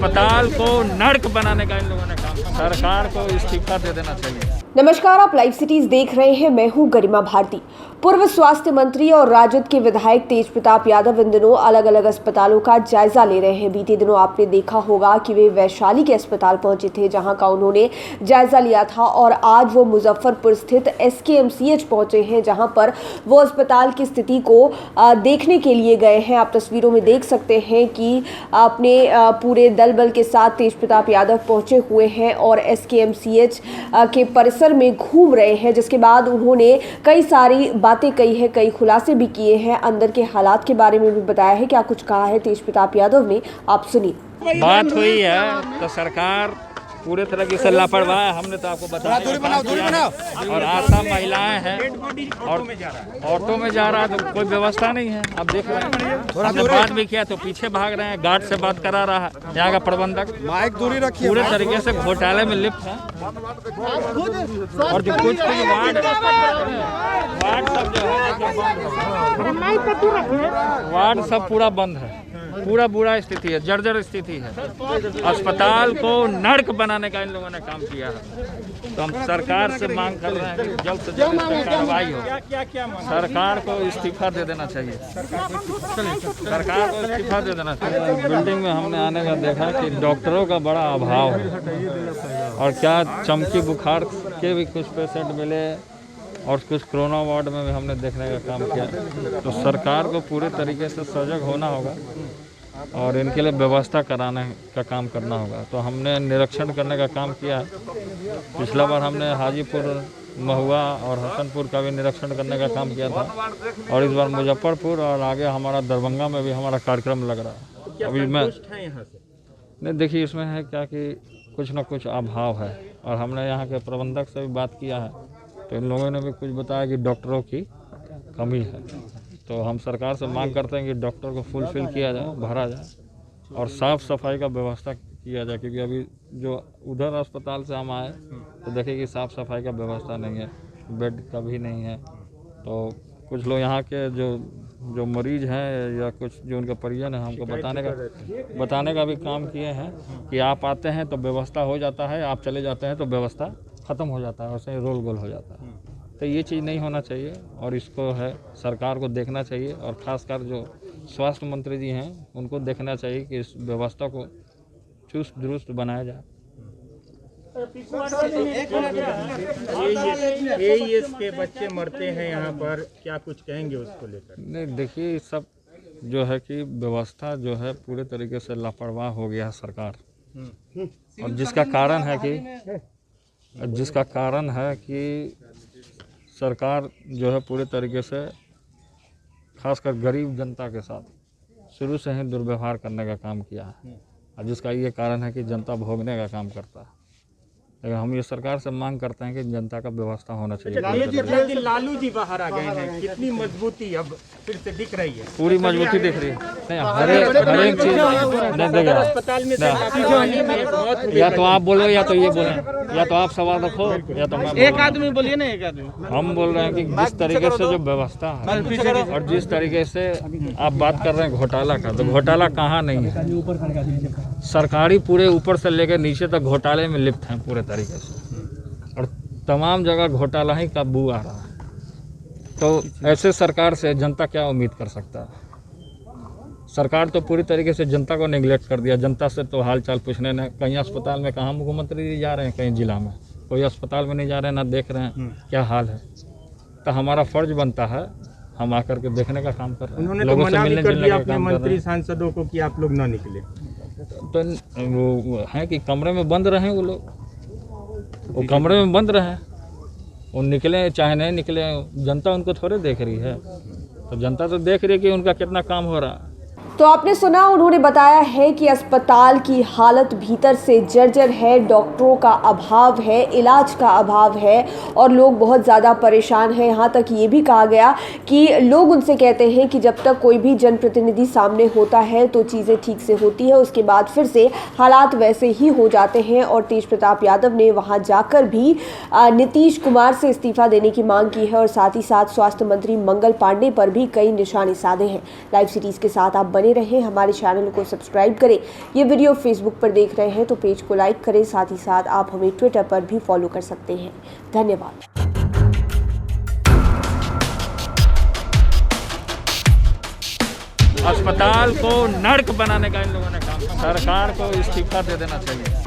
अस्पताल को नर्क बनाने का इन लोगों ने काम किया। सरकार को इस्तीफा दे देना चाहिए। नमस्कार, आप लाइव सिटीज देख रहे हैं। मैं हूं गरिमा भारती। पूर्व स्वास्थ्य मंत्री और राजद के विधायक तेज प्रताप यादव इन दिनों अलग अलग अस्पतालों का जायजा ले रहे हैं। बीते दिनों आपने देखा होगा कि वे वैशाली के अस्पताल पहुंचे थे, जहां का उन्होंने जायजा लिया था, और आज वो मुजफ्फरपुर स्थित SKMCH पहुंचे हैं, जहां पर वो अस्पताल की स्थिति को देखने के लिए गए हैं। आप तस्वीरों में देख सकते हैं कि अपने पूरे दल बल के साथ तेज प्रताप यादव पहुंचे हुए हैं और SKMCH के परिसर में घूम रहे हैं, जिसके बाद उन्होंने कई सारी बातें कही है, कई खुलासे भी किए हैं, अंदर के हालात के बारे में भी बताया है। क्या कुछ कहा है तेज प्रताप यादव ने, आप सुनिए। बात हुई है तो सरकार पूरे तरीके से लापरवाह है। हमने तो आपको बताया और आशा महिलाएं हैं और ऑटो में जा रहा है तो कोई व्यवस्था नहीं है। आप देख रहे हैं, हमने बात भी किया तो पीछे भाग रहे हैं, गार्ड से बात करा रहा है यहाँ का प्रबंधक। माइक दूरी रखिए। पूरे तरीके से घोटाले में लिप्त है और जो कुछ वार्ड सब जो है वार्ड सब पूरा बंद है, पूरा बुरा स्थिति है, जर्जर स्थिति है। अस्पताल को नर्क बनाने का इन लोगों ने काम किया है। तो हम सरकार से मांग कर रहे हैं कि जल्द से जल्द इस पर कार्रवाई हो। सरकार को इस्तीफा दे देना चाहिए। सरकार को इस्तीफा दे देना चाहिए। बिल्डिंग में हमने आने का देखा कि डॉक्टरों का बड़ा अभाव है और क्या चमकी बुखार के भी कुछ पेशेंट मिले और कुछ कोरोना वार्ड में भी हमने देखने का काम किया। तो सरकार को पूरे तरीके से सजग होना होगा और इनके लिए व्यवस्था कराने का काम करना होगा। तो हमने निरीक्षण करने का काम किया है। पिछला बार हमने हाजीपुर, महुआ और हसनपुर का भी निरीक्षण करने का काम किया था और इस बार मुजफ्फरपुर और आगे हमारा दरभंगा में भी हमारा कार्यक्रम लग रहा है। अभी मैं नहीं, देखिए इसमें है क्या कि कुछ न कुछ अभाव है और हमने यहाँ के प्रबंधक से भी बात किया है तो इन लोगों ने भी कुछ बताया कि डॉक्टरों की कमी है। तो हम सरकार से मांग करते हैं कि डॉक्टर को फुलफिल किया जाए, भरा जाए और साफ़ सफाई का व्यवस्था किया जाए, क्योंकि अभी जो उधर अस्पताल से हम आए तो देखे कि साफ़ सफाई का व्यवस्था नहीं है, बेड का भी नहीं है। तो कुछ लोग यहाँ के जो मरीज हैं या कुछ जो उनके परिजन हैं, हमको बताने का भी काम किए हैं कि आप आते हैं तो व्यवस्था हो जाता है, आप चले जाते हैं तो व्यवस्था ख़त्म हो जाता है, वैसे रोल गोल हो जाता है। तो ये चीज़ नहीं होना चाहिए और इसको है सरकार को देखना चाहिए और ख़ासकर जो स्वास्थ्य मंत्री जी हैं उनको देखना चाहिए कि इस व्यवस्था को चुस्त दुरुस्त बनाया जाए। AES के बच्चे मरते हैं यहाँ पर, क्या कुछ कहेंगे उसको लेकर? नहीं, देखिए सब जो है कि व्यवस्था जो है पूरे तरीके से लापरवाह हो गया है सरकार, और जिसका कारण है कि सरकार जो है पूरे तरीके से खासकर गरीब जनता के साथ शुरू से ही दुर्व्यवहार करने का काम किया है और जिसका ये कारण है कि जनता भोगने का काम करता है। लेकिन हम ये सरकार से मांग करते हैं कि जनता का व्यवस्था होना चाहिए। लालू जी बाहर आ गए हैं, कितनी मजबूती अब फिर से दिख रही है? पूरी मजबूती दिख रही है। नहीं, हर एक चीज नहीं देगा। अस्पताल में या तो आप बोलो या तो ये बोले, या तो आप सवाल रखो या तो मैं। एक आदमी बोलिए ना, एक आदमी। हम बोल रहे हैं कि जिस तरीके से जो व्यवस्था है और जिस तरीके से आप बात कर रहे हैं घोटाला का, तो घोटाला कहाँ नहीं है। सरकारी पूरे ऊपर से लेकर नीचे तक घोटाले में लिप्त हैं पूरे तरीके से और तमाम जगह घोटाला ही का बू आ रहा है। तो ऐसे सरकार से जनता क्या उम्मीद कर सकता है? सरकार तो पूरी तरीके से जनता को निगलेक्ट कर दिया। जनता से तो हाल चाल पूछने न, कहीं अस्पताल में कहाँ मुख्यमंत्री जी जा रहे हैं, कहीं जिला में कोई अस्पताल में नहीं जा रहे हैं, ना देख रहे हैं क्या हाल है। तो हमारा फर्ज बनता है हम आकर के देखने का काम कर रहे हैं। उन्होंने तो मना भी कर दिया अपने मंत्री सांसदों को कि आप लोग ना निकले। तो वो है कि कमरे में बंद रहे, वो लोग वो कमरे में बंद रहे, वो निकले चाहे नहीं निकले, जनता उनको थोड़े देख रही है। तो जनता तो देख रही है कि उनका कितना काम हो रहा है। तो आपने सुना, उन्होंने बताया है कि अस्पताल की हालत भीतर से जर्जर है, डॉक्टरों का अभाव है, इलाज का अभाव है और लोग बहुत ज़्यादा परेशान हैं। यहाँ तक ये भी कहा गया कि लोग उनसे कहते हैं कि जब तक कोई भी जनप्रतिनिधि सामने होता है तो चीज़ें ठीक से होती है, उसके बाद फिर से हालात वैसे ही हो जाते हैं। और तेज प्रताप यादव ने वहाँ जाकर भी नीतीश कुमार से इस्तीफा देने की मांग की है और साथ ही साथ स्वास्थ्य मंत्री मंगल पांडे पर भी कई निशाने साधे हैं। लाइव सिटीज़ के साथ आप बने बने रहें, हमारे चैनल को सब्सक्राइब करें। ये वीडियो फेसबुक पर देख रहे हैं तो पेज को लाइक करें, साथ ही साथ आप हमें ट्विटर पर भी फॉलो कर सकते हैं। धन्यवाद। अस्पताल को नर्क बनाने का इन लोगों ने काम, सरकार को इस्तीफा दे देना चाहिए।